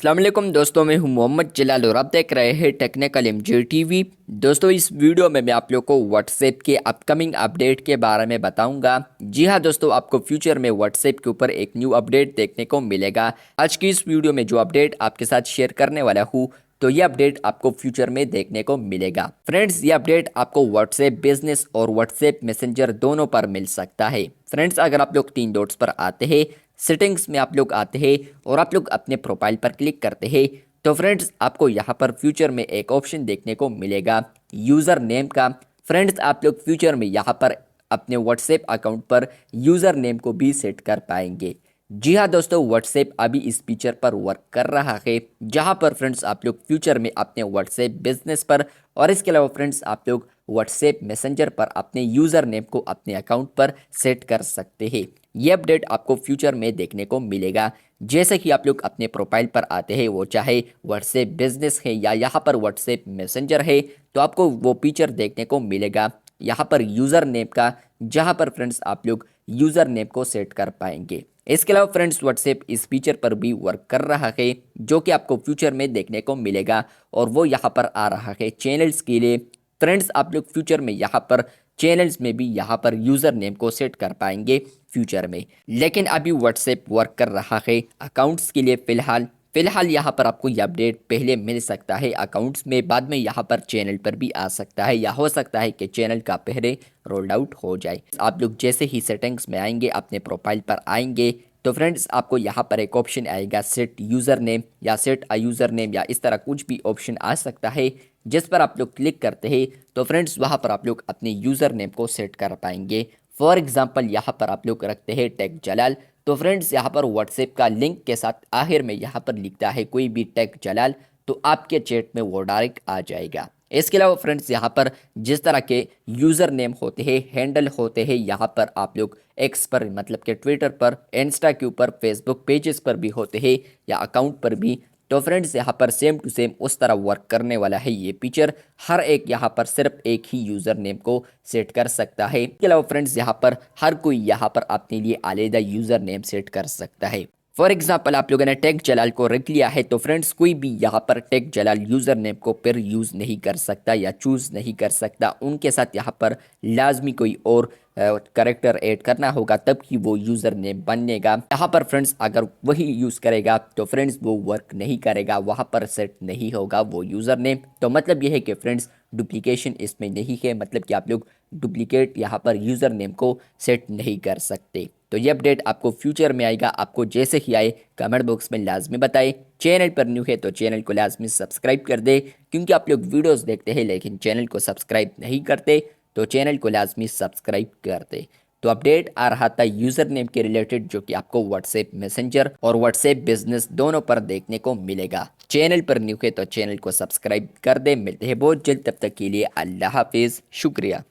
अस्सलाम वालेकुम दोस्तों, मैं हूं मोहम्मद जलाल और आप देख रहे हैं टेक्निकल एमजे टीवी। दोस्तों, इस वीडियो में मैं आप लोग को व्हाट्सएप के अपकमिंग अपडेट के बारे में बताऊंगा। जी हां दोस्तों, आपको फ्यूचर में व्हाट्सएप के ऊपर एक न्यू अपडेट देखने को मिलेगा। आज की इस वीडियो में जो अपडेट आपके साथ शेयर करने वाला हूँ, तो ये अपडेट आपको फ्यूचर में देखने को मिलेगा। फ्रेंड्स, ये अपडेट आपको व्हाट्सएप बिजनेस और व्हाट्सएप मैसेंजर दोनों पर मिल सकता है। फ्रेंड्स, अगर आप लोग तीन डॉट्स पर आते हैं, सेटिंग्स में आप लोग आते हैं और आप लोग अपने प्रोफाइल पर क्लिक करते हैं, तो फ्रेंड्स आपको यहाँ पर फ्यूचर में एक ऑप्शन देखने को मिलेगा यूज़र नेम का। फ्रेंड्स, आप लोग फ्यूचर में यहाँ पर अपने व्हाट्सएप अकाउंट पर यूज़र नेम को भी सेट कर पाएंगे। जी हाँ दोस्तों, व्हाट्सएप अभी इस फीचर पर वर्क कर रहा है, जहाँ पर फ्रेंड्स आप लोग फ्यूचर में अपने व्हाट्सएप बिजनेस पर और इसके अलावा फ्रेंड्स आप लोग व्हाट्सएप मैसेंजर पर अपने यूज़र नेम को अपने अकाउंट पर सेट कर सकते हैं। ये अपडेट आपको फ्यूचर में देखने को मिलेगा। जैसे कि आप लोग अपने प्रोफाइल पर आते हैं, वो चाहे व्हाट्सएप बिजनेस है या यहाँ पर व्हाट्सएप मैसेंजर है, तो आपको वो फीचर देखने को मिलेगा यहाँ पर यूज़र नेम का, जहाँ पर फ्रेंड्स आप लोग यूज़र नेम को सेट कर पाएंगे। इसके अलावा फ्रेंड्स व्हाट्सएप इस फीचर पर भी वर्क कर रहा है, जो कि आपको फ्यूचर में देखने को मिलेगा और वो यहाँ पर आ रहा है चैनल्स के लिए। फ्रेंड्स, आप लोग फ्यूचर में यहाँ पर चैनल्स में भी यहाँ पर यूज़र नेम को सेट कर पाएंगे फ्यूचर में। लेकिन अभी व्हाट्सएप वर्क कर रहा है अकाउंट्स के लिए फिलहाल यहाँ पर आपको ये अपडेट पहले मिल सकता है अकाउंट्स में, बाद में यहाँ पर चैनल पर भी आ सकता है, या हो सकता है कि चैनल का पहले रोल्ड आउट हो जाए। आप लोग जैसे ही सेटिंग्स में आएंगे, अपने प्रोफाइल पर आएंगे, तो फ्रेंड्स आपको यहाँ पर एक ऑप्शन आएगा सेट यूज़र नेम या सेट अ यूज़र नेम या इस तरह कुछ भी ऑप्शन आ सकता है, जिस पर आप लोग क्लिक करते हैं तो फ्रेंड्स वहाँ पर आप लोग अपने यूज़र नेम को सेट कर पाएंगे। फॉर एग्जांपल यहाँ पर आप लोग रखते हैं टेक जलाल, तो फ्रेंड्स यहाँ पर व्हाट्सएप का लिंक के साथ आखिर में यहाँ पर लिखता है कोई भी टेक जलाल, तो आपके चैट में वो डायरेक्ट आ जाएगा। इसके अलावा फ्रेंड्स यहाँ पर जिस तरह के यूज़र नेम होते हैं, हैंडल होते हैं, यहाँ पर आप लोग एक्स पर मतलब कि ट्विटर पर, इंस्टा के ऊपर, फेसबुक पेजेस पर भी होते हैं या अकाउंट पर भी, तो फ्रेंड्स यहाँ पर सेम टू सेम उस तरह वर्क करने वाला है ये फीचर। हर एक यहाँ पर सिर्फ एक ही यूज़र नेम को सेट कर सकता है। इसके अलावा फ्रेंड्स यहाँ पर हर कोई यहाँ पर अपने लिए अलग यूज़र नेम सेट कर सकता है। फॉर एग्जाम्पल आप लोगों ने टेक जलाल को रख लिया है, तो फ्रेंड्स कोई भी यहाँ पर टेक जलाल यूज़र नेम को फिर यूज़ नहीं कर सकता या चूज़ नहीं कर सकता। उनके साथ यहाँ पर लाजमी कोई और करेक्टर ऐड करना होगा, तब कि वो यूज़र नेम बनेगा। यहाँ पर फ्रेंड्स अगर वही यूज़ करेगा तो फ्रेंड्स वो वर्क नहीं करेगा, वहाँ पर सेट नहीं होगा वो यूज़र नेम। तो मतलब ये है कि फ्रेंड्स डुप्लीकेशन इसमें नहीं है, मतलब कि आप लोग डुप्लीकेट यहाँ पर यूज़र नेम को सेट नहीं कर सकते। तो ये अपडेट आपको फ्यूचर में आएगा। आपको जैसे ही आए कमेंट बॉक्स में लाजमी बताएं। चैनल पर न्यू है तो चैनल को लाजमी सब्सक्राइब कर दे, क्योंकि आप लोग वीडियोस देखते हैं लेकिन चैनल को सब्सक्राइब नहीं करते, तो चैनल को लाजमी सब्सक्राइब कर दे। तो अपडेट आ रहा था यूज़र नेम के रिलेटेड, जो कि आपको व्हाट्सएप मैसेंजर और व्हाट्सएप बिजनेस दोनों पर देखने को मिलेगा। चैनल पर न्यू है तो चैनल को सब्सक्राइब कर दे। मिलते हैं बहुत जल्द, तब तक के लिए अल्लाह हाफिज़, शुक्रिया।